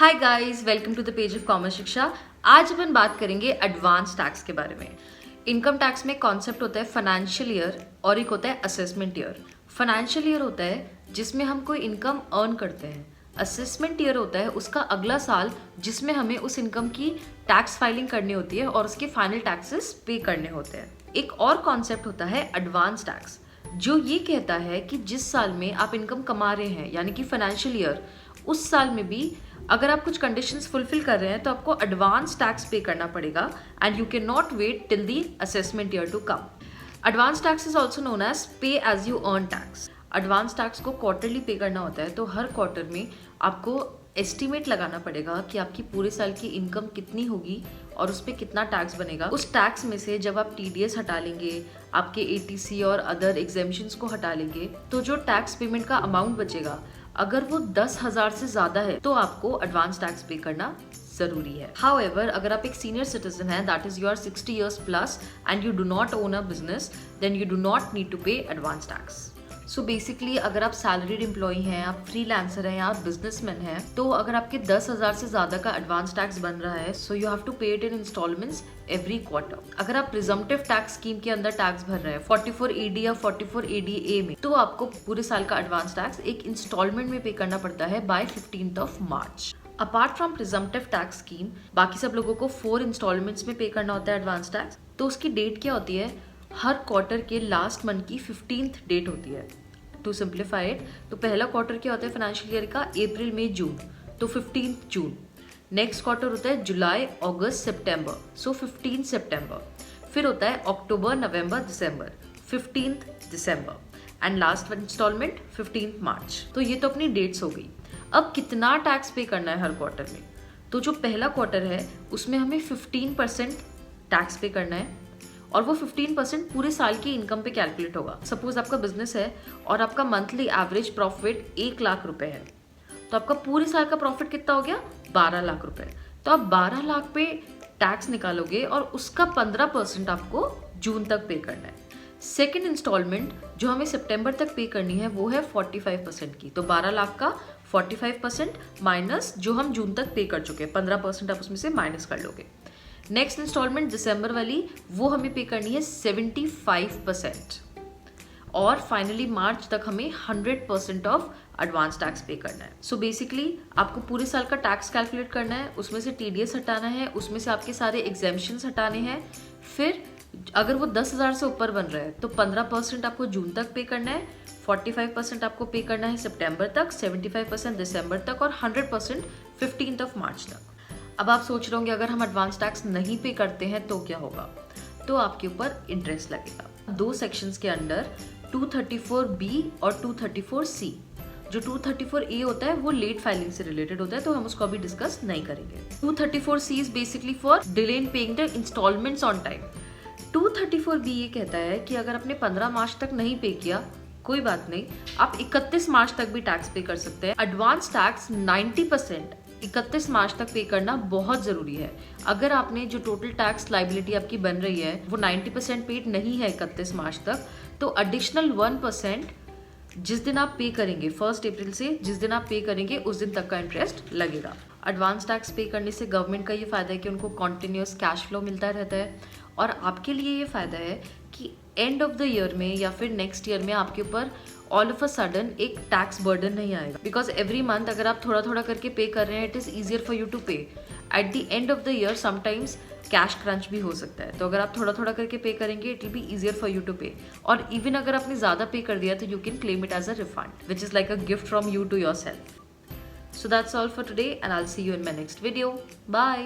Hi guys, welcome to the page of Commerce Shiksha. आज अपन बात करेंगे एडवांस टैक्स के बारे में। इनकम टैक्स में कॉन्सेप्ट होता है फाइनेंशियल ईयर और एक होता है असेसमेंट ईयर। फाइनेंशियल ईयर होता है जिसमें हम कोई इनकम अर्न करते हैं। असेसमेंट ईयर होता है उसका अगला साल जिसमें हमें उस इनकम की टैक्स फाइलिंग करनी होती है और उसके फाइनल टैक्सेस पे करने होते हैं। एक और कॉन्सेप्ट होता है एडवांस टैक्स, जो ये कहता है कि जिस साल में आप इनकम कमा रहे हैं यानी कि फाइनेंशियल ईयर, उस साल में भी अगर आप कुछ कंडीशंस फुलफिल कर रहे हैं तो आपको एडवांस टैक्स पे करना पड़ेगा and you can not wait till the assessment year to come. Advance tax is also known as pay as you earn tax. Advance tax को क्वार्टरली पे करना होता है, तो हर क्वार्टर में आपको एस्टिमेट लगाना पड़ेगा कि आपकी पूरे साल की इनकम कितनी होगी और उस पर कितना टैक्स बनेगा। उस टैक्स में से जब आप टीडीएस हटा लेंगे, आपके एटीसी और अदर एग्जेम्पशंस को हटा लेंगे, तो जो टैक्स पेमेंट का अमाउंट बचेगा अगर वो 10,000 से ज्यादा है तो आपको एडवांस टैक्स पे करना जरूरी है। However, अगर आप एक सीनियर सिटीजन हैं, that is you are 60 years plus and you do not own a business, then you do not need to pay advance tax. So basically अगर आप सैलरीड एम्प्लॉय हैं, आप फ्रीलांसर हैं या आप बिजनेसमैन हैं, तो अगर आपके 10,000 से ज्यादा का एडवांस टैक्स बन रहा है, so you have to pay it in installments every quarter. अगर आप प्रिजम्पटिव टैक्स स्कीम के अंदर टैक्स भर रहे हैं 44AD या 44ADA में, तो आपको पूरे साल का एडवांस टैक्स एक इंस्टॉलमेंट में पे करना पड़ता है by 15th March। Apart from presumptive tax scheme, बाकी सब लोगों को 4 इंस्टॉलमेंट्स में पे करना होता है एडवांस टैक्स। तो उसकी डेट क्या होती है? हर क्वार्टर के लास्ट मंथ की 15th डेट होती है। टू सिंप्लीफाई इट, तो पहला क्वार्टर क्या होता है फाइनेंशियल ईयर का? अप्रैल मई जून, तो 15th जून। नेक्स्ट क्वार्टर होता है जुलाई अगस्त सितंबर, सो 15 सितंबर। फिर होता है अक्टूबर नवंबर दिसंबर, 15th दिसंबर। एंड लास्ट इंस्टॉलमेंट 15th मार्च। तो ये तो अपनी डेट्स हो गई। अब कितना टैक्स पे करना है हर क्वार्टर में? तो जो पहला क्वार्टर है उसमें हमें 15% टैक्स पे करना है और वो 15% पूरे साल की इनकम पे कैलकुलेट होगा। सपोज आपका बिजनेस है और आपका मंथली एवरेज प्रॉफिट 1 लाख रुपए है, तो आपका पूरे साल का प्रॉफिट कितना हो गया? 12 लाख रुपए। तो आप 12 लाख पे टैक्स निकालोगे और उसका 15% आपको जून तक पे करना है। सेकेंड इंस्टॉलमेंट जो हमें सितंबर तक पे करनी है वो है 45% की। तो 12 लाख का 45% माइनस जो हम जून तक पे कर चुके हैं, 15% आप उसमें से माइनस कर लोगे। नेक्स्ट इंस्टॉलमेंट दिसंबर वाली, वो हमें पे करनी है 75%। और फाइनली मार्च तक हमें 100% ऑफ एडवांस टैक्स पे करना है। सो बेसिकली आपको पूरे साल का टैक्स कैलकुलेट करना है, उसमें से टीडीएस हटाना है, उसमें से आपके सारे एग्जेम्पशंस हटाने हैं। फिर अगर वो 10,000 से ऊपर बन रहा है तो 15% आपको जून तक पे करना है, 45% आपको पे करना है सितंबर तक, 75% दिसंबर तक और 100% 15th मार्च तक। अब आप सोच रहे होंगे अगर हम एडवांस टैक्स नहीं पे करते हैं तो क्या होगा? तो आपके ऊपर इंटरेस्ट लगेगा। 2 सेक्शंस के अंडर 234B और 234C। जो 234A होता है वो लेट फाइलिंग से रिलेटेड होता है, तो हम उसको अभी डिस्कस नहीं करेंगे। 234C is basically for delay in paying the installments on time. 234B ये कहता है कि अगर आपने 15 मार्च तक नहीं पे किया, कोई बात नहीं, आप 31 मार्च तक भी टैक्स पे कर सकते हैं। एडवांस टैक्स 90% 31 मार्च तक पे करना बहुत जरूरी है। अगर आपने जो टोटल टैक्स लाइबिलिटी आपकी बन रही है वो 90% पेड नहीं है 31 मार्च तक, तो एडिशनल 1% जिस दिन आप पे करेंगे 1 अप्रैल से, जिस दिन आप पे करेंगे उस दिन तक का इंटरेस्ट लगेगा। एडवांस टैक्स पे करने से गवर्नमेंट का ये फायदा है कि उनको कॉन्टिन्यूस कैश फ्लो मिलता रहता है, और आपके लिए ये फायदा है कि एंड ऑफ द ईयर में या फिर नेक्स्ट ईयर में आपके ऊपर ऑल ऑफ अ सडन एक टैक्स बर्डन नहीं आएगा। बिकॉज एवरी मंथ अगर आप थोड़ा थोड़ा करके पे कर रहे हैं, it is easier for you to pay. At the end of the year sometimes cash crunch भी हो सकता है, तो अगर आप थोड़ा थोड़ा करके पे करेंगे it will be easier for you to pay. और इवन अगर आपने ज्यादा पे कर दिया तो you can claim it as a refund, which is like a gift from you to your self. So that's all for today and I'll see you in my next video. Bye.